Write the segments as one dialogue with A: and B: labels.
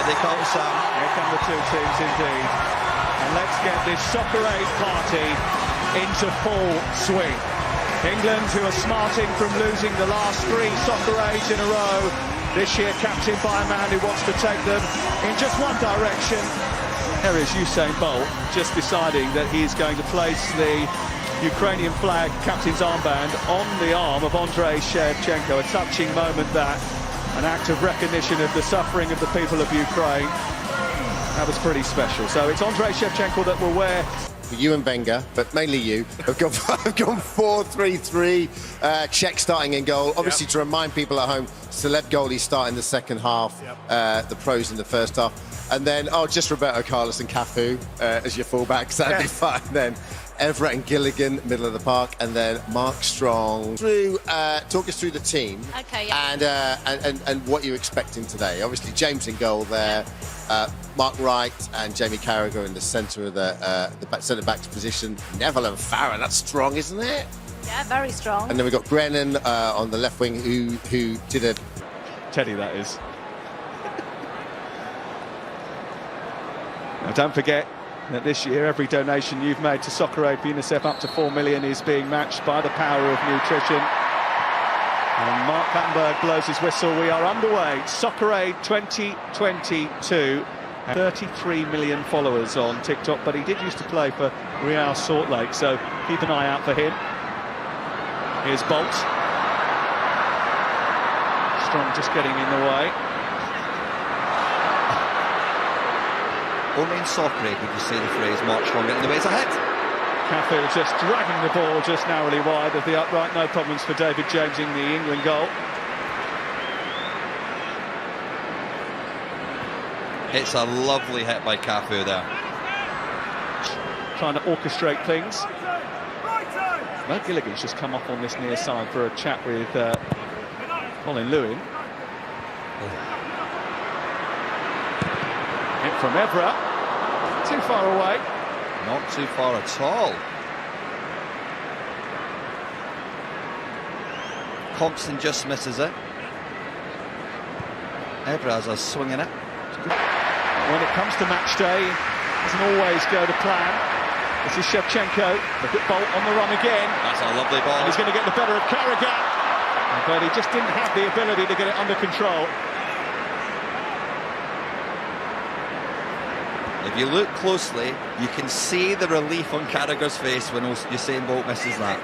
A: Here they come, Sam.
B: Here come the two teams indeed. And let's get this Soccer Aid party into full swing. England, who are smarting from losing the last 3 Soccer Aids in a row, this year captained by a man who wants to take them in just one direction. There is Usain Bolt just deciding that he's going to place the Ukrainian flag captain's armband on the arm of Andrei Shevchenko. A touching moment, that. An act of recognition of the suffering of the people of Ukraine. That was pretty special. So it's Andrei Shevchenko that will wear...
C: You and Wenger, but mainly you, have gone 4-3-3. Czech starting in goal. Obviously, to remind people at home, celeb goalies start in the second half, the pros in the first half. And then, just Roberto Carlos and Cafu as your fullbacks. That'd be fine then. Everett and Gilligan, middle of the park, and then Mark Strong. Talk us through the team.
D: Okay,
C: and what you're expecting today. Obviously, James in goal there. Mark Wright and Jamie Carragher in the centre of the centre-back's position. Neville and Farron, that's strong, isn't it?
D: Yeah, very strong.
C: And then we've got Brennan on the left wing, who did a...
B: Teddy, that is. Now, don't forget that this year every donation you've made to Soccer Aid for UNICEF up to 4 million is being matched by the power of nutrition. And Mark Battenberg blows his whistle. We are underway. Soccer Aid 2022. 33 million followers on TikTok, but he did used to play for Real Salt Lake, so keep an eye out for him. Here's Bolt. Strong just getting in the way.
A: Only in Soccer Aid would you say the phrase Mark Strong getting in the way. It's a hit.
B: Cafu just dragging the ball just narrowly wide of the upright. No problems for David James in the England goal.
A: It's a lovely hit by Cafu there.
B: Trying to orchestrate things. Mo Gilligan's just come up on this near side for a chat with Colin Lewin. Hit from Evra. Too far away.
A: Not too far at all. Compson just misses it. Evra has a swing in it.
B: When it comes to match day, it doesn't always go to plan. This is Shevchenko. Look at Bolt on the run again.
A: That's a lovely ball.
B: And he's going to get the better of Carragher. But he just didn't have the ability to get it under control.
A: If you look closely, you can see the relief on Carragher's face when Usain Bolt misses that.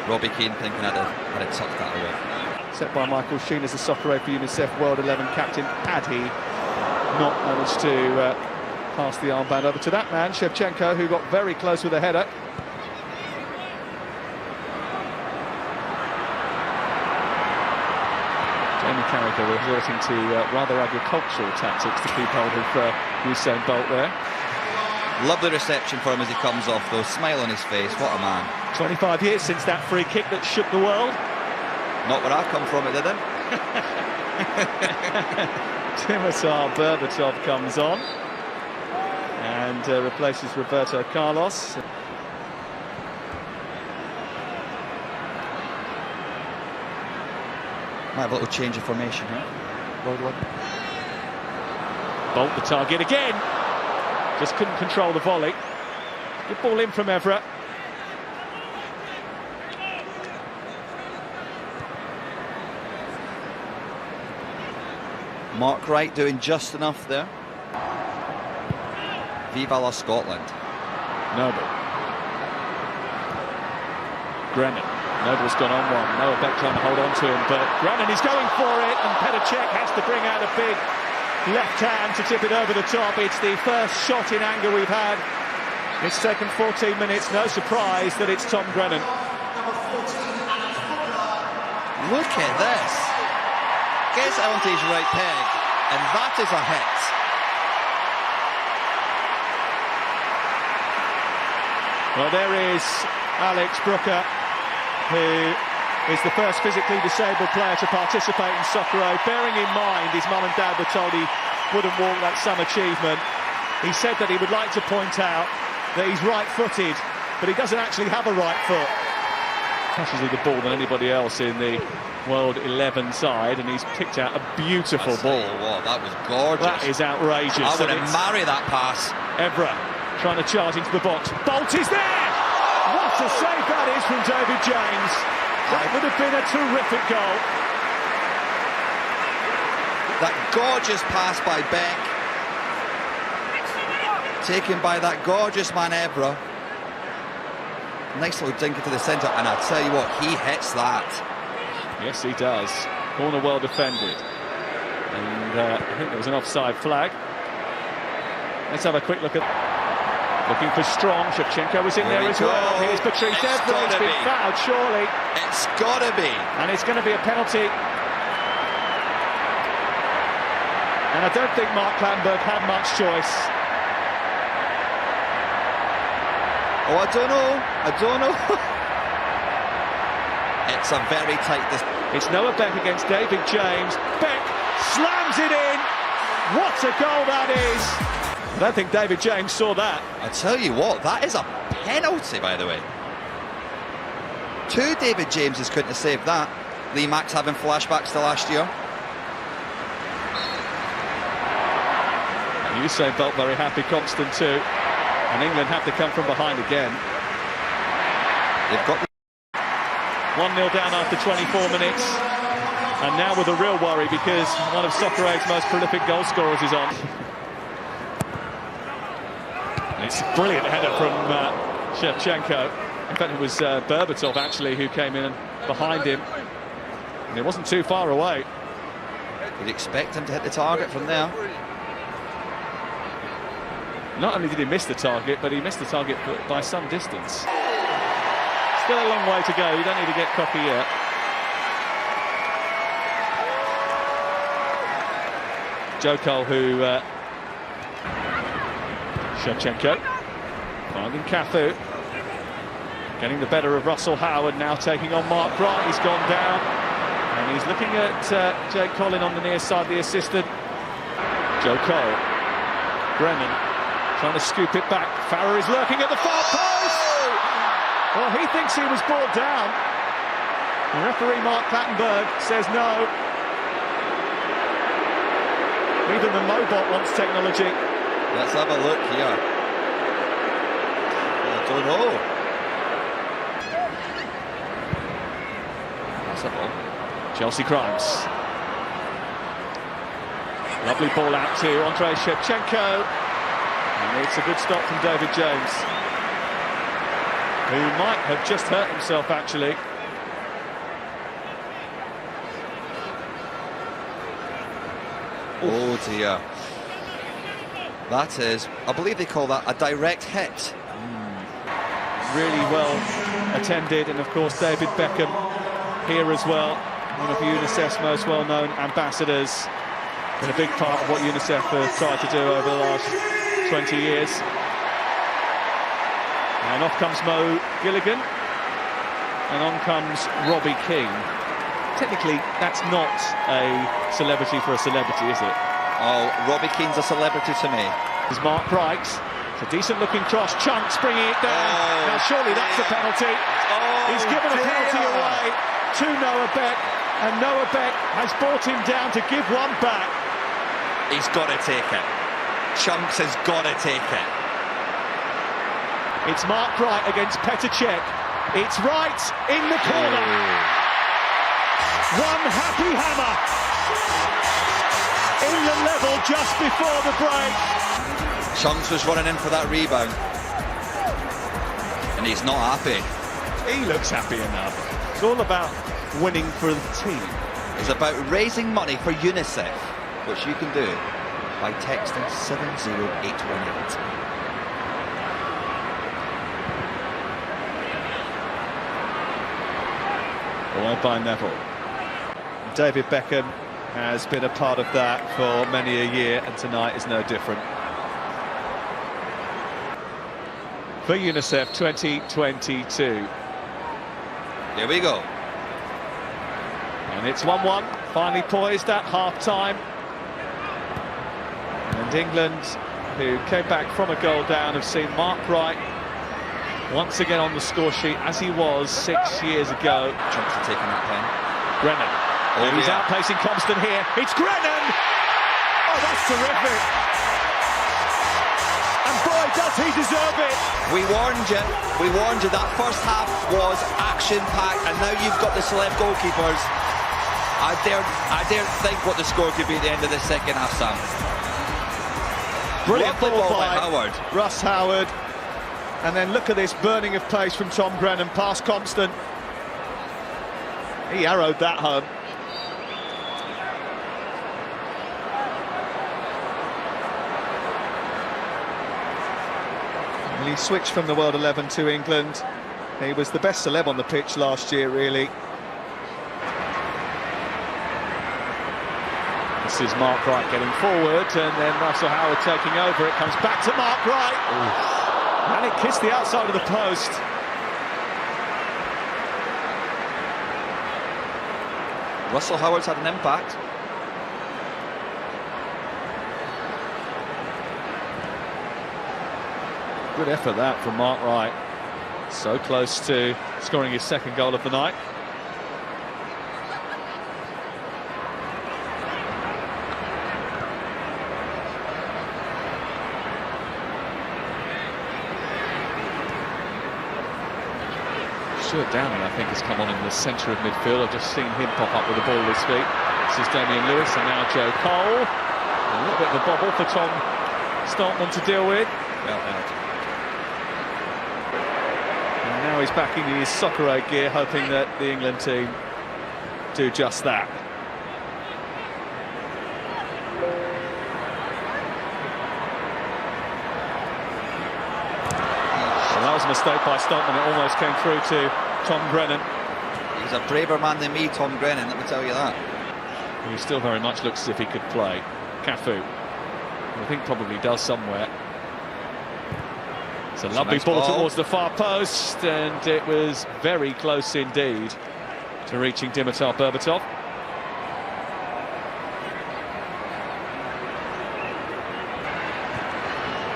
A: Robbie Keane thinking I'd have tucked that away.
B: Set by Michael Sheen as the Soccer Aid for UNICEF World 11 captain. Had he not managed to pass the armband over to that man, Shevchenko, who got very close with a header. Jamie Carragher resorting to rather agricultural tactics to keep hold of Usain Bolt there.
A: Lovely reception for him as he comes off, though. Smile on his face. What a man.
B: 25 years since that free kick that shook the world.
A: Not where I come from, it didn't.
B: Timotar Berbatov comes on and replaces Roberto Carlos.
A: Might have a little change of formation here.
B: Bolt the target again. Just couldn't control the volley. Good ball in from Evra.
A: Mark Wright doing just enough there. Viva la Scotland.
B: Noble. Brennan. Noble's gone on one. Noah Beck trying to hold on to him, but Brennan is going for it, and Petr Cech has to bring out a big left hand to tip it over the top. It's the first shot in anger we've had. It's taken 14 minutes. No surprise that it's Tom Brennan.
A: Look at this. Gets onto his right peg, and that is a hit.
B: Well, there is Alex Brooker, who is the first physically disabled player to participate in Soccer Aid. Bearing in mind his mum and dad were told he wouldn't walk that some achievement, he said that he would like to point out that he's right-footed, but he doesn't actually have a right foot. Touches the ball than anybody else in the World 11 side, and he's picked out a beautiful ball.
A: What, that was gorgeous.
B: That is outrageous.
A: I would have married that pass.
B: Evra trying to charge into the box. Bolt is there! What a save that is from David James. That would have been a terrific goal.
A: That gorgeous pass by Beck. Taken by that gorgeous man Evra. Nice little dink into the centre, and I tell you what, he hits that.
B: Yes, he does. Corner well defended. And I think there was an offside flag. Let's have a quick look at... Looking for Strong. Shevchenko was in there as well. Here's Patrice Evra. He's been fouled, surely.
A: It's got to be.
B: And it's going to be a penalty. And I don't think Mark Clattenburg had much choice.
A: Oh, I don't know. It's a very tight distance.
B: It's Noah Beck against David James. Beck slams it in. What a goal that is. I don't think David James saw that.
A: I tell you what, that is a penalty, by the way. Two David Jameses couldn't have saved that. Lee Max having flashbacks to last year.
B: And Usain Bolt very happy, Constant too. And England have to come from behind again.
A: They've got
B: 1-0 down after 24 minutes. And now with a real worry because one of Soccer Aid's most prolific goal scorers is on. And it's a brilliant header from Shevchenko. In fact, it was Berbatov actually who came in behind him. And it wasn't too far away.
A: You'd expect him to hit the target from there.
B: Not only did he miss the target, but he missed the target by some distance. Still a long way to go. You don't need to get cocky yet. Joe Cole, who... Shevchenko finding Cafu. Getting the better of Russell Howard, now taking on Mark Wright. He's gone down. And he's looking at Jake Collin on the near side, the assistant. Joe Cole. Brennan trying to scoop it back. Farrer is lurking at the far post. Well, he thinks he was brought down. The referee, Mark Clattenburg, says no. Even the Mobot wants technology.
A: Let's have a look here. I don't know. That's a ball.
B: Chelsea Crimes. Lovely ball out to Andrei Shevchenko. And it's a good stop from David James, who might have just hurt himself, actually.
A: Oh dear. That is, I believe they call that a direct hit.
B: Really well attended, and of course David Beckham here as well, one of UNICEF's most well-known ambassadors. Been a big part of what UNICEF have tried to do over the last 20 years. And off comes Mo Gilligan, and on comes Robbie Keane. Technically, that's not a celebrity for a celebrity, is it?
A: Oh, Robbie Keane's a celebrity to me.
B: There's Mark Wright. It's a decent-looking cross. Chunks bringing it down.
A: Oh,
B: now, surely that's a penalty. He's given a penalty away to Noah Beck, and Noah Beck has brought him down to give one back.
A: He's got to take it. Chunks has got to take it.
B: It's Mark Wright against Petr Cech. It's Wright in the corner. One happy hammer. England level just before the break.
A: Chunks was running in for that rebound. And he's not happy.
B: He looks happy enough. It's all about winning for the team.
A: It's about raising money for UNICEF, which you can do by texting 70818.
B: Away by Neville. David Beckham has been a part of that for many a year, and tonight is no different. For UNICEF 2022.
A: Here we go.
B: And it's 1-1, finally poised at half-time. And England, who came back from a goal down, have seen Mark Wright once again on the score sheet, as he was 6 years ago.
A: Chunks are taking that pen.
B: Grennan.
A: Oh,
B: He's
A: yeah.
B: outpacing Compton here. It's Grennan! Oh, that's terrific. And boy, does he deserve it.
A: We warned you. We warned you. That first half was action-packed, and now you've got the celeb goalkeepers. I daren't think what the score could be at the end of the second half, Sam.
B: Brilliant
A: Lovely
B: ball
A: ball by
B: by
A: Howard.
B: Russ Howard. And then look at this burning of pace from Tom Grennan past Compton. He arrowed that home. And he switched from the World 11 to England. He was the best celeb on the pitch last year, really. This is Mark Wright getting forward, and then Russell Howard taking over. It comes back to Mark Wright. Ooh. And it kissed the outside of the post.
A: Russell Howard's had an impact.
B: Good effort that from Mark Wright. So close to scoring his second goal of the night. Stuart Downing, I think, has come on in the centre of midfield. I've just seen him pop up with the ball this week. This is Damian Lewis and now Joe Cole. A little bit of a bobble for Tom Startman to deal with. And now he's back in his Soccer Aid gear, hoping that the England team do just that. That was a mistake by Startman. It almost came through to Tom Grennan.
A: He's a braver man than me, Tom Grennan, let me tell you that.
B: He still very much looks as if he could play. Cafu, I think probably does somewhere. It's a lovely
A: nice
B: ball
A: ball
B: towards the far post, and it was very close indeed to reaching Dimitar Berbatov.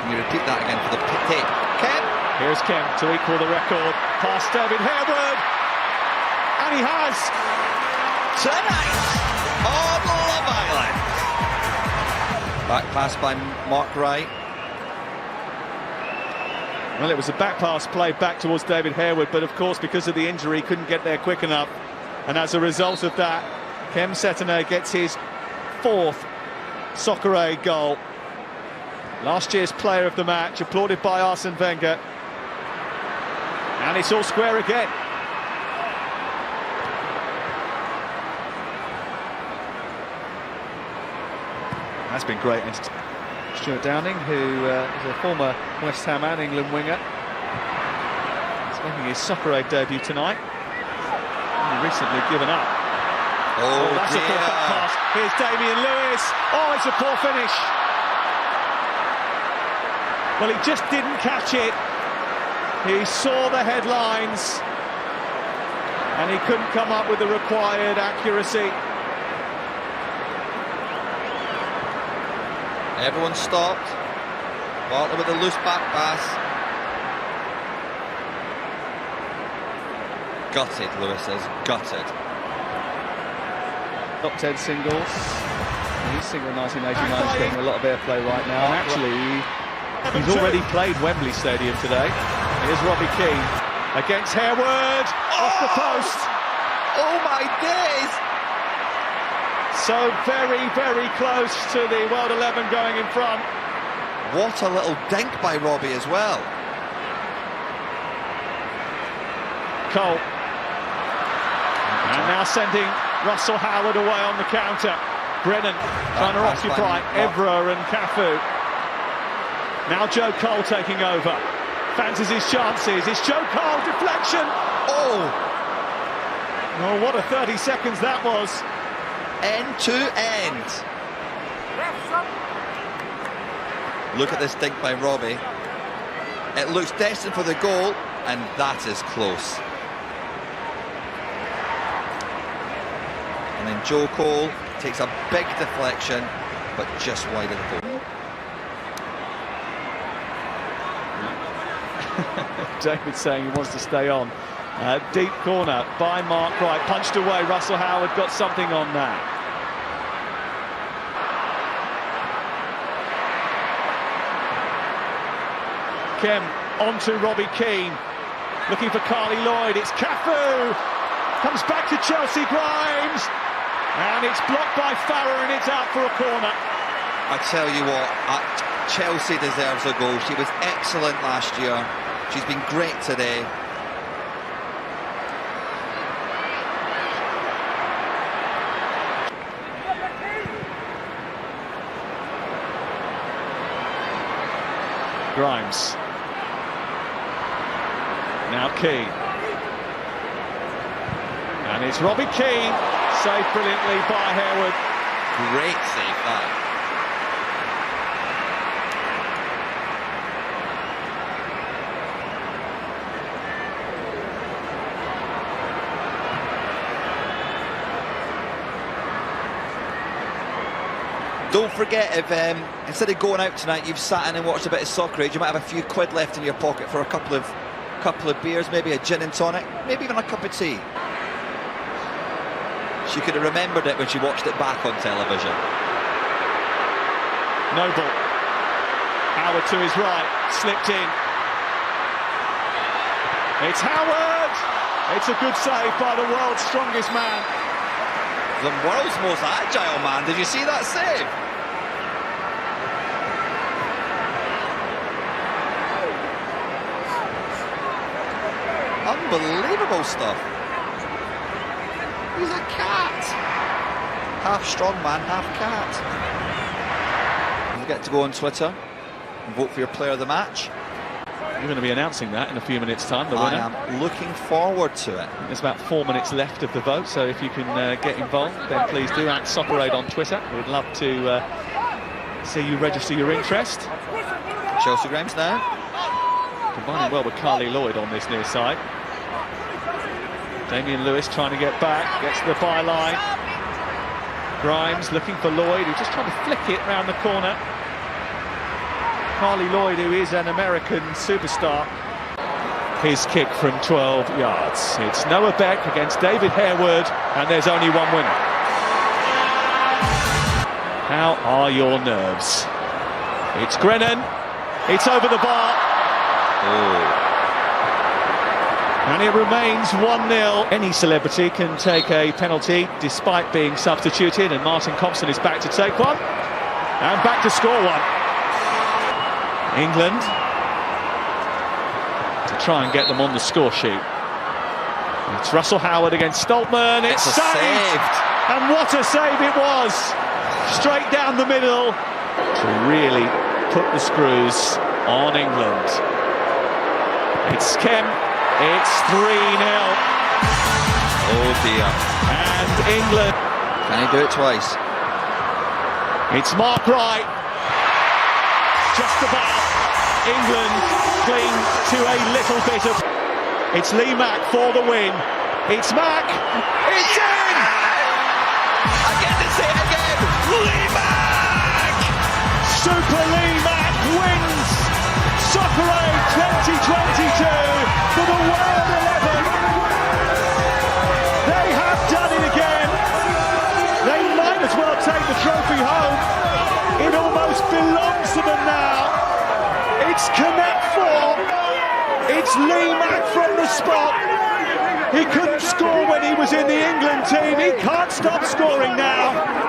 A: Can you repeat that again for the tape? Kemp!
B: Here's Kemp to equal the record, past David Harewood, and he has!
A: Tonight on Love Island. Back pass by Mark Wright.
B: Well, it was a back pass played back towards David Harewood, but of course, because of the injury, he couldn't get there quick enough. And as a result of that, Kem Cetinay gets his fourth Soccer Aid goal. Last year's player of the match, applauded by Arsene Wenger. And it's all square again. That's been great. Stuart Downing, who is a former West Ham and England winger, is making his Soccer Aid debut tonight. Only recently given up.
A: Oh,
B: That's a poor back pass. Here's Damian Lewis. Oh, it's a poor finish. Well, he just didn't catch it. He saw the headlines and he couldn't come up with the required accuracy.
A: Everyone stopped. Walter with a loose back pass. Gutted, Lewis says. Gutted.
B: Top 10 singles. His single 1989 is getting a lot of airplay right now. And actually, he's already played Wembley Stadium today. Here's Robbie Keane against Harewood, off the post.
A: Oh my days!
B: So very, very close to the World 11 going in front.
A: What a little dink by Robbie as well.
B: Cole. And now sending Russell Howard away on the counter. Brennan trying to occupy Evra and Cafu. Now Joe Cole taking over. Fancies his chances. It's Joe Cole, deflection.
A: Oh!
B: Oh, what a 30 seconds that was.
A: End to end. Look at this dink by Robbie. It looks destined for the goal, and that is close. And then Joe Cole takes a big deflection, but just wide of the goal.
B: David saying he wants to stay on. Deep corner by Mark Wright, punched away. Russell Howard got something on that. Kem onto Robbie Keane, looking for Carly Lloyd. It's Cafu, comes back to Chelsea Grimes, and it's blocked by Farrer, and it's out for a corner.
A: I tell you what, Chelsea deserves a goal. She was excellent last year. She's been great today.
B: Grimes. Now Keane. And it's Robbie Keane, saved brilliantly by Harewood.
A: Great save that. Don't forget, if instead of going out tonight, you've sat in and watched a bit of Soccer Age, you might have a few quid left in your pocket for a couple of beers, maybe a gin and tonic, maybe even a cup of tea. She could have remembered it when she watched it back on television.
B: Noble. Howard to his right, slipped in. It's Howard! It's a good save by the world's strongest man.
A: The world's most agile man. Did you see that save? Unbelievable stuff. He's a cat. Half strong man, half cat. Don't forget to go on Twitter and vote for your player of the match.
B: You're going to be announcing that in a few minutes' time, the winner.
A: I am looking forward to it.
B: There's about 4 minutes left of the vote, so if you can get involved, then please do. At Soccer Aid on Twitter. We'd love to see you register your interest.
A: Chelsea Grimes now.
B: Combining well with Carly Lloyd on this near side. Damian Lewis trying to get back, gets to the byline. Grimes looking for Lloyd, who's just trying to flick it round the corner. Carly Lloyd, who is an American superstar. His kick from 12 yards. It's Noah Beck against David Harewood, and there's only one winner. How are your nerves? It's Grennan. It's over the bar.
A: Oh.
B: And it remains 1-0. Any celebrity can take a penalty despite being substituted, and Martin Compson is back to take one. And back to score one. England to try and get them on the score sheet. It's Russell Howard against Stoltman. It's saved. And what a save it was! Straight down the middle to really put the screws on England. It's Kem. It's 3-0.
A: Oh dear.
B: And England.
A: Can he do it twice?
B: It's Mark Wright. Just about. England cling to a little bit of... It's Lee Mack for the win. It's Mack. It's in!
A: I get to say it again. Lee Mack!
B: Super Lee Mack wins Soccer Aid 2022 for the World 11. They have done it again. They might as well take the trophy home. It almost belongs to them now. It's Connect 4. It's Lee Mack from the spot. He couldn't score when he was in the England team. He can't stop scoring now.